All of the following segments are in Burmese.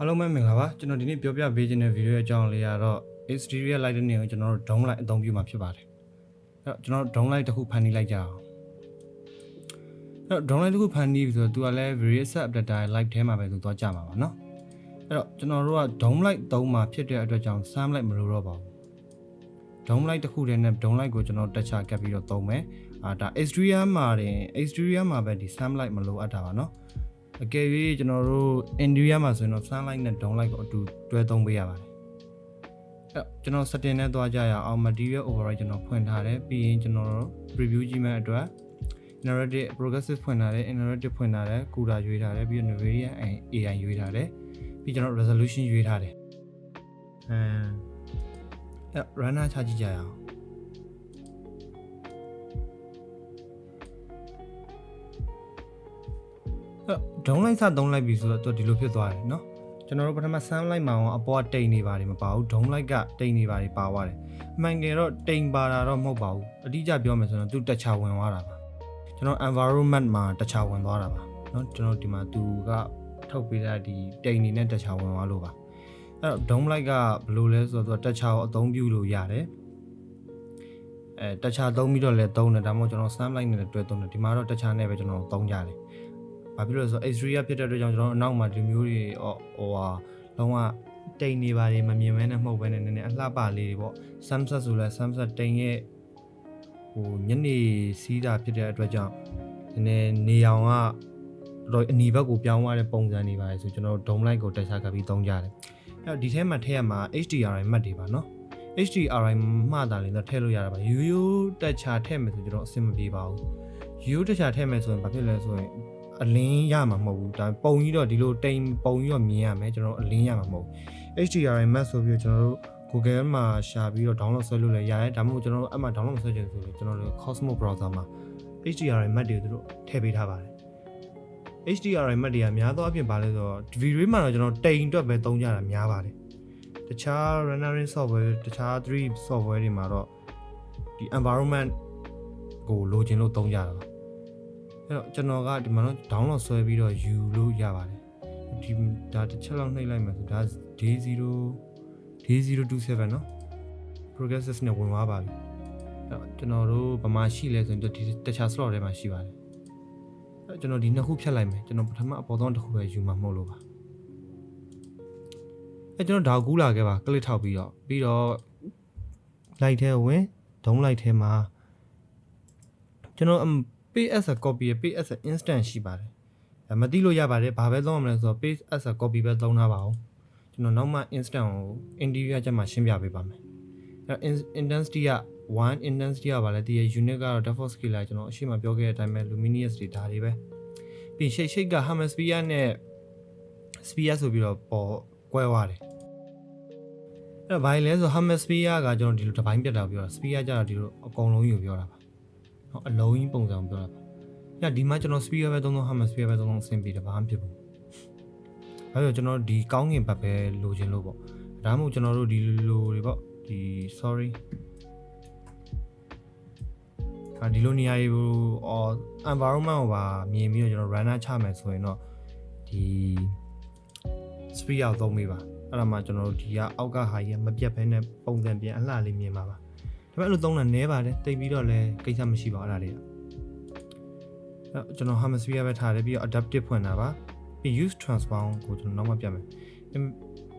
အားလုံးပဲမင်္ဂလာပါကျွန်တော်ဒီနေ့ပြောပြပေးခြင်းတဲ့ဗီဒီယိုအကြောင်းလေးကတော့ exterior lighting ကိုကျွန်တော်တို့ down light အသုံးပြုမှာဖြစ်ပါတယ်အဲ့တော့ကျွန်တော်တို့ down light တစ်ခုဖန်တီးလိုက်ကြအောင်အဲ့တော့ down light တစ်ခုဖန်တီးပြီးဆိုတော့သူကလည်း various adapter light ထဲမှာပဲသူသွားကြမှာပါเนาะအဲ့တော့ကျွန်တော်တို့က down light သုံးမှာဖြစ်တဲ့အတွက်ကြောင့် sun light မလိုတော့ပါဘူး down light တစ်ခုတည်းနဲ့ down light ကိုကျွန်တော်တက်ချကပ်ပြီးတော့သုံးမယ်ဒါ exterior မှာပဲဒီ sun light မလိုအပ်တာပါเนาะအကယ်၍ကျွန်တော်တို့ interior မှာဆိုရင်တော့ sunlight နဲ့ downlight ကိုအတူတွဲသုံးပေးရပါတယ်အဲ့ကျွန်တော် setting နဲ့သွားကြရအောင် material override ကျွန်တော်ဖွင့်ထားတယ်ပြီးရင်ကျွန်တော်တို့ preview ကြည့်မဲ့အတွက် narrative progressive ဖွင့်ထားတယ် narrative ဖွင့်ထားတယ် CUDA ရွေးထားတယ်ပြီးတော့ NVIDIA AI ရွေးထားတယ်ပြီးကျွန်တော် resolution ရွေးထားတယ်runner ချကြည့်ကြရအောင်downlight စသုံးလိုက်ပြီဆိုတော့သူဒီလိုဖြစ်သွားတယ်เนาะကျွန်တော်တို့ပထမ sunlight မှာအပေါ်ကတိမ်နေပါတယ်မပါဘူး downlight ကတိမ်နေပါတယ်ပါသွားတယ်အမှန်တကယ်တော့တိမ်ပါတာတော့မဟုတ်ပါဘူးအတိအကျပြောမယ်ဆိုတော့သူတခြားဝင်သွားတာပါကျွန်တော် environment မှာတခြားဝင်သွားတာပါเนาะကျွန်တော်ဒီမှာသူကထုတ်ပေးတာဒီတိမ်နေနဲ့တခြားဝင်သွားလို့ပါအဲ့တော့ downlight ကဘယ်လိုလဲဆိုတော့သူတခြားကိုအသုံးပြုလို့ရတယ်တခြားသုံးပြီးတော့လည်းသုံးတယ်ဒါမှမဟုတ်ကျွန်တော် sunlight နဲ့တွဲသုံးတယ်ဒီမှာတော့တခြားနဲ့ပဲကျွန်တော်သုံးကြတယ်ဘာဖြစ်လို့လဲဆိုတော့ exterior ဖြစ်တဲ့အတွက်ကြောင့်ကျွန်တော်အနောက်မှာဒီမျိုးတွေလုံးဝတိမ်နေပါတယ်မမြင်မဲနဲ့မှုတ်ပဲနဲ့နည်းနည်းအလှပလေးတွေပေါ့ sunset ဆိုလဲ sunset တိမ်ရဲ့ညနေစီးတာဖြစ်တဲ့အတွက်ကြောင့်နည်းနည်းနေအောင်ကတော့အနီဘက်ကိုပြောင်းသွားတဲ့ပုံစံနေပါတယ်ဆိုကျွန်တော်တို့ dome light ကိုတက်ချကပ်ပြီးသုံးကြတယ်အဲ့တော့ဒီထဲမှာထည့်ရမှာ HDRI မှတ်တွေပါနော် HDRI မှတာလည်းတော့ထည့်လို့ရတာပါရိုးရိုးတက်ချထည့်မယ်ဆိုကျွန်တော်အဆင်မပြေပါဘူးရိုးရိုးတက်ချထည့်မယ်ဆိုရင်ဘာဖြစ်လဲဆိုရင်အလင်းရမှာမဟုတ်ဘူးဒါပုံကြီးတော့ဒီလိုတိမ်ပုံကြီးတော့မြင်ရမယ်ကျွန်တော်အလင်းရမှာမဟုတ်ဘူး HDRI map ဆိုပြီးကျွန်တော်တို့ Google မှာရှာပြီးတော့ download ဆွဲလို့လည်းရတယ်ဒါမှမဟုတ်ကျွန်တော်တို့အမှ download မဆွဲချင်ဆိုရင်ကျွန်တော်တို့ Cosmo browser မှာ HDRI map တွေသူတို့ထည့်ပေးထားပါတယ် HDRI map တွေကများသောအားဖြင့်ပါလဲဆိုတော့ဒီ video မှာတော့ကျွန်တော်တိမ်အတွက်ပဲသုံးကြတာများပါတယ်တခြား rendering software တခြား 3D software တွေမှာတော့ဒီ environment ကိုလိုချင်လို့သုံးကြတာပါအဲ့တော့ကျွန်တော်ကဒီမှာတော့ download ဆွဲပြီးတော့ယူလို့ရပါတယ်ဒီဒါတစ်ချက်လောက်နှိပ်လိုက်မှဆိုဒါ day027 เนาะ progressive နဲ့ဝင်သွားပါပြီအဲ့တော့ကျွန်တော်တို့ဗမာရှိလဲဆိုရင်ဒီတခြား slot ထဲမှာရှိပါတယ်အဲ့ကျွန်တော်ဒီနှစ်ခုဖြတ်လိုက်မယ်ကျွန်တော်ပထမအပေါ်ဆုံးတစ်ခုပဲယူမှာမဟုတ်လို့ပါအဲ့ကျွန်တော်ဒါကူးလာခဲ့ပါ click ထောက်ပြီးတော့ light ထဲဝင် down light ထဲမှာကျွန်တော်paste as a copy paste as a instant ရှိပါတယ်မသိလို့ရပါတယ်ဘာပဲသုံးရမလဲဆိုတော့ paste as a copy ပဲသုံးထားပါအောင်ကျွန်တော်နောက်မှ instant ကို interior ချက်မှာရှင်းပြပေးပါမယ်အဲ intensity က1 intensity ကပါလဲဒီ unit ကတော့ default scale ကျွန်တော်အရှိမပြောခဲ့တဲ့အတိုင်းပဲ luminous တွေဒါတွေပဲပြီး shade က hemisphere နဲ့ sphere ဆိုပြီးတော့ပေါ်ကွဲသွားတယ်အဲ့ဘာလဲဆို hemisphere ကကျွန်တော်ဒီလိုတစ်ပိုင်းပြတ်တာပြောတာ sphere ကျတော့ဒီလိုအကုန်လုံးကြီးကိုပြောတာပါအလုံးကြီးပုံစံပြောတာပါညဒီမှာကျွန်တော် speaker ပဲသုံး hemisphere ပဲသုံးအဆင်ပြေတယ်ဘာမှမဖြစ်ဘူးအဲဒါကျွန်တော်ဒီကောင်းငင်ဘက်ပဲလိုချင်လို့ပေါ့ဒါမှမဟုတ်ကျွန်တော်တို့ဒီလိုတွေပေါ့ဒီ sorry ဒီလိုနေရာကြီး environment ကိုပါမြင်ပြီးတော့ကျွန်တော် runner ချမယ်ဆိုရင်တော့ဒီ speaker ကိုသုံးပေးပါအဲ့ဒါမှကျွန်တော်တို့ဒီကအောက်ကဟာကြီးမပြတ်ဘဲနဲ့ပုံစံပြန်အလှလေးမြင်ပါပါဒါပေမဲ့အဲ့လိုသုံးတာနည်းပါတယ်တိတ်ပြီးတော့လည်းကိစ္စမရှိပါဘူးအဲ့ဒါတွေကကျွန်တော် hemisphere ပဲထားတယ်ပြီးတော့ adaptive ဖွင့်တာပါပြီး use transform ကိုကျွန်တော်နောက်မှပြမယ်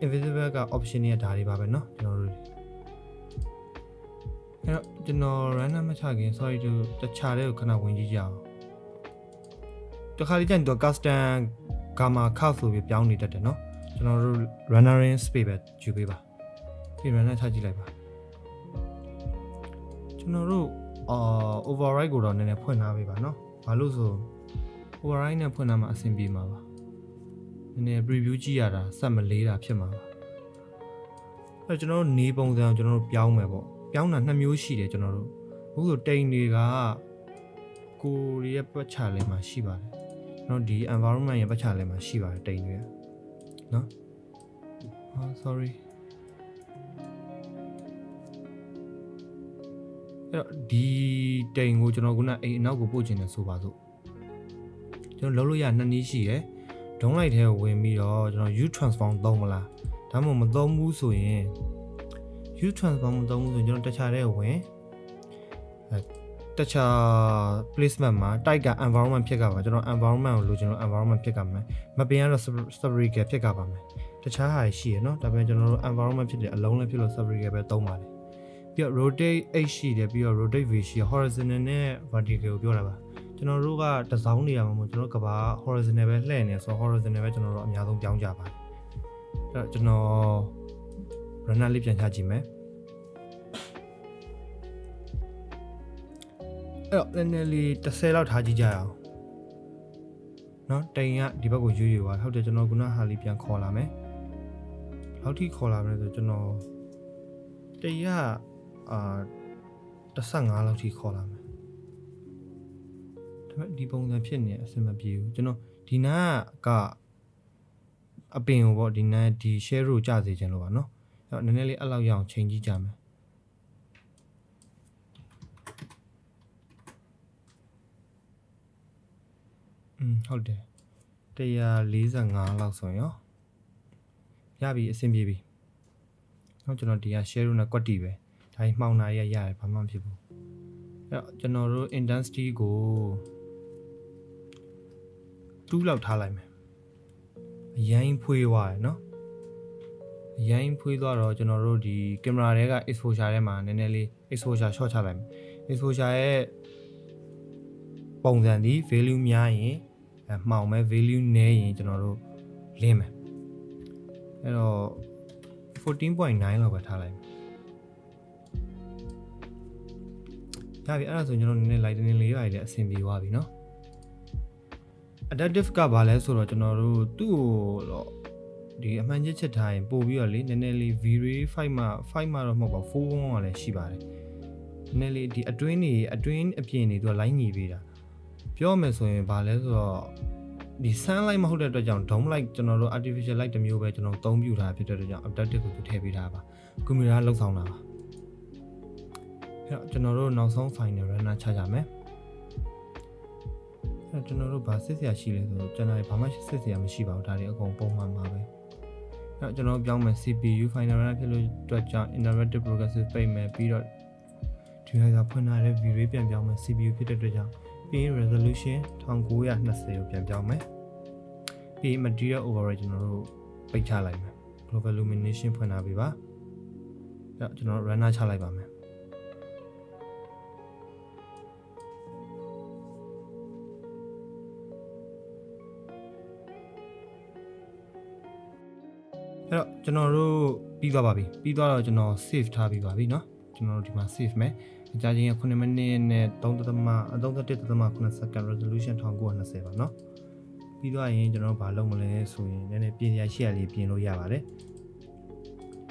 invisible က option တွေကဒါတွေပါပဲเนาะကျွန်တော်တို့အဲ့တော့ကျွန်တော် random မချခင် sorry တခြားတဲ့ကိုခဏဝင်ကြည့်ကြအောင်တခါလေးကျရင်သူ custom gamma curve ဆိုပြီးပြောင်းနေတတ်တယ်เนาะကျွန်တော်တို့ rendering space ပဲယူပေးပါပြီး random ချကြည့်လိုက်ပါကျွန်တော်တို့override ကိုတော့နည်းနည်းဖွင့်ထားပေးပါเนาะဘာလို့ဆို override နဲ့ဖွင့်ထားမှအဆင်ပြေမှာပါနည်းနည်း preview ကြည့်ရတာစက်မလေးတာဖြစ်မှာပါအဲ့ကျွန်တော်တို့နေပုံစံကိုကျွန်တော်တို့ပြောင်းမယ်ပေါ့ပြောင်းတာနှစ်မျိုးရှိတယ်ကျွန်တော်တို့အခုဆိုတိမ်တွေကကိုရီးယားပတ်ချလဲမှာရှိပါတယ်ကျွန်တော်ဒီ environment ရဲ့ပတ်ချလဲမှာရှိပါတယ်တိမ်တွေကနော် sorry အဲ့တော့ဒီတိမ်ကိုကျွန်တော်ခုနအိမ်အနောက်ကိုပို့ချင်တယ်ဆိုပါစို့ကျွန်တော်လုံးလို့ရနှစ်နည်းရှိရယ် ဒုံးလိုက်ထဲကိုဝင်ပြီးတော့ကျွန်တော် U transform သုံးမလားဒါမှမဟုတ်မသုံးဘူးဆိုရင် U transform မသုံးဘူးဆိုရင်ကျွန်တော်တခြားတဲ့ဝင်တခြား placement မှာ type က environment ဖြစ်ကြပါကျွန်တော် environment ကိုလိုချင်လို့ environment ဖြစ်ကြမယ်မပင်ကတော့ spherical ဖြစ်ကြပါမယ်တခြားဟာရှိရနော်ဒါပေမဲ့ကျွန်တော်တို့ environment ဖြစ်တယ်အလုံးလည်းဖြစ်လို့ spherical ပဲသုံးပါတယ်ပြီးတော့ rotate h ရှိတယ်ပြီးတော့ rotate v ရှိ horizontal နဲ့ vertical ကိုပြောတာပါကျွန်တော်တို့ကတစောင်းနေရမှာမို့ကျွန်တော်ကဘာ horizontal ပဲလှည့်နေဆိုတော့ horizontal ပဲကျွန်တော်တို့အများဆုံးပြောင်းကြပါတယ်အဲ့တော့ကျွန်တော် runner လေးပြန်ချကြည့်မယ်အဲ့တော့နည်းနည်းလေး30လောက်ထားကြည့်ကြရအောင်နော်တိန်ကဒီဘက်ကိုရွရွပါဟုတ်တယ်ကျွန်တော်ခုနဟာလေးပြန်ခေါ်လာမယ်လောက်ထိခေါ်လာမယ်ဆိုကျွန်တော်တိန်က15လောက်ထိခေါ်လာမယ်ဒါပေမဲ့ဒီပုံစံဖြစ်နေအဆင်မပြေဘူးကျွန်တော်ဒီနာကအပင်ကိုပေါ့ဒီနာဒီ share ကိုကြစေခြင်းလို့ပါနော်အဲ့တော့နည်းနည်းလေးအဲ့လောက်ရအောင်ချိန်ကြည့်ကြမယ်ဟုတ်တယ်145လောက်ဆိုရင်ရောရပြီအဆင်ပြေပြီတော့ကျွန်တော်ဒီက share နဲ့ကွက်တီပဲဒါကြီးမှောင်တာရရတယ်ဘာမှမဖြစ်ဘူးအဲ့တော့ကျွန်တော်တို့ intensity ကို2လောက်ထားလိုက်မယ်အရင်ဖွေးသွားတယ်နော်အရင်ဖွေးသွားတော့ကျွန်တော်တို့ဒီ camera တွေက exposure ထဲမှာနည်းနည်းလေး exposure short ချလိုက်မယ် exposure ရဲ့ပုံစံဒီ value များရင်မှောင်မဲ့ value နည်းရင်ကျွန်တော်တို့လင်းမယ်အဲ့တော့ 14.9 လောက်ပဲထားလိုက်ရပြီအဲ့ဒါဆိုကျွန်တော်နည်းနည်း lighting လေးရိုက်လည်းအဆင်ပြေသွားပြီเนาะ adaptive ကဘာလဲဆိုတော့ကျွန်တော်တို့သူ့ကိုတော့ဒီအမှန်ချက်ချက်ထားရင်ပို့ပြီးတော့လေနည်းနည်းလေး vray 5မှာတော့မဟုတ်ပါဘူး4ကလည်းရှိပါတယ်နည်းနည်းလေးဒီအတွင်းအပြင်တွေသူက line ညီပေးတာပြောမယ်ဆိုရင်ဘာလဲဆိုတော့ဒီ sunlight မဟုတ်တဲ့အတွက်ကြောင့် dome light ကျွန်တော်တို့ artificial light တစ်မျိုးပဲကျွန်တော်သုံးပြထားဖြစ်တဲ့အတွက်ကြောင့် adaptive ကိုထည့်ပေးထားပါကွန်ပျူတာလောက်ဆောင်တာပါအဲ့တော့ကျွန်တော်တို့နောက်ဆုံး final runner ချကြမယ်အဲ့တော့ကျွန်တော်တို့ဗာစစ်စရာရှိလဲဆိုတော့ကျွန်တော်ဘာမှစစ်စရာမရှိပါဘူးဒါတွေအကုန်ပုံမှန်ပါပဲအဲ့တော့ကျွန်တော်ပြောင်းမယ် CPU final runner ဖြစ်လို့အတွက်ကြောင့် interactive progressive ပိတ်မယ်ပြီးတော့ဒီဟာကဖွင့်ထားတဲ့ vray ပြန်ပြောင်းမယ် CPU ဖြစ်တဲ့အတွက်ကြောင့်ပြီး resolution 1920ကိုပြန်ပြောင်းမယ်ပြီး material overlay ကျွန်တော်တို့ပိတ်ချလိုက်မယ် global illumination ဖွင့်ထားပေးပါအဲ့တော့ကျွန်တော် runner ချလိုက်ပါမယ်အဲ့တော့ကျွန်တော်တို့ပြီးသွားပါပြီပြီးသွားတော့ကျွန်တော် save ထားပြီးပါပြီเนาะကျွန်တော်တို့ဒီမှာ save မယ်အကြချင်းက9မိနစ်နဲ့3.1.9 second resolution 1920ပါเนาะပြီးသွားရင်ကျွန်တော်ဘာလုပ်မလဲဆိုရင်နည်းနည်းပြင်ရရှိရလေးပြင်လို့ရပါတယ်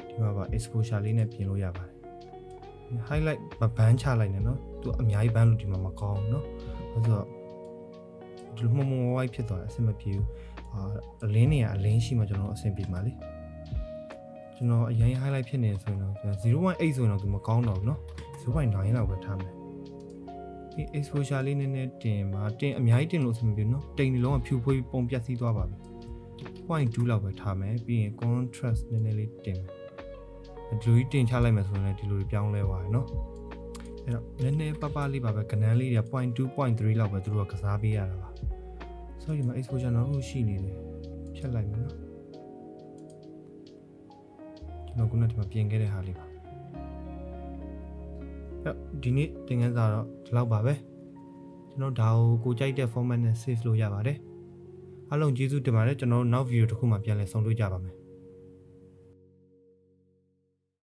ဒီမှာပါ exposure လေးနဲ့ပြင်လို့ရပါတယ် highlight ဘန်းချလိုက်နေเนาะသူအများကြီးဘန်းလို့ဒီမှာမကောင်းဘူးเนาะဆိုတော့ဒီလိုမှုံဝိုင်းဖြစ်သွားတယ်အဆင်မပြေဘူးအလင်းနေရအလင်းရှိမှကျွန်တော်အဆင်ပြေပါလေကျွန်တော်အရင် highlight ဖြစ်နေဆိုရင်တော့0.8ဆိုရင်တော့သူမကောင်းတော့ဘူးเนาะ0.9 လောက်ပဲထားမယ်ဒီ exposure လေးနည်းနည်းတင်ပါတင်အများကြီးတင်လို့အဆင်မပြေဘူးเนาะတိမ်ဒီလုံးကဖြူဖွေးပုံပြတ်စီးသွားပါပြီ 0.2 လောက်ပဲထားမယ်ပြီးရင် contrast နည်းနည်းလေးတင်မယ်ဒီလိုတင်ချလိုက်မယ်ဆိုရင်လည်းဒီလိုပြောင်းလဲသွားတယ်เนาะအဲ့တော့နည်းနည်းပပလေးပါပဲကနန်းလေးတွေ 0.2 0.3 လောက်ပဲသူတို့ကစားပေးရတာပါဆိုတော့ဒီမှာ exposure တော့ရှိနေတယ်ဖြတ်လိုက်မယ်เนาะကျွန်တော်ခုနကဒီမှာပြင်ခဲ့တဲ့ဟာလေးပါဒီနေ့သင်ခန်းစာတော့ဒီလောက်ပါပဲကျွန်တော်ဒါကိုကြိုက်တဲ့ format နဲ့ save လို့ရပါတယ်အားလုံးကျေးဇူးတင်ပါတယ်ကျွန်တော်နောက် video တစ်ခုမှပြန်လည်ဆုံတွေ့ကြပါမယ်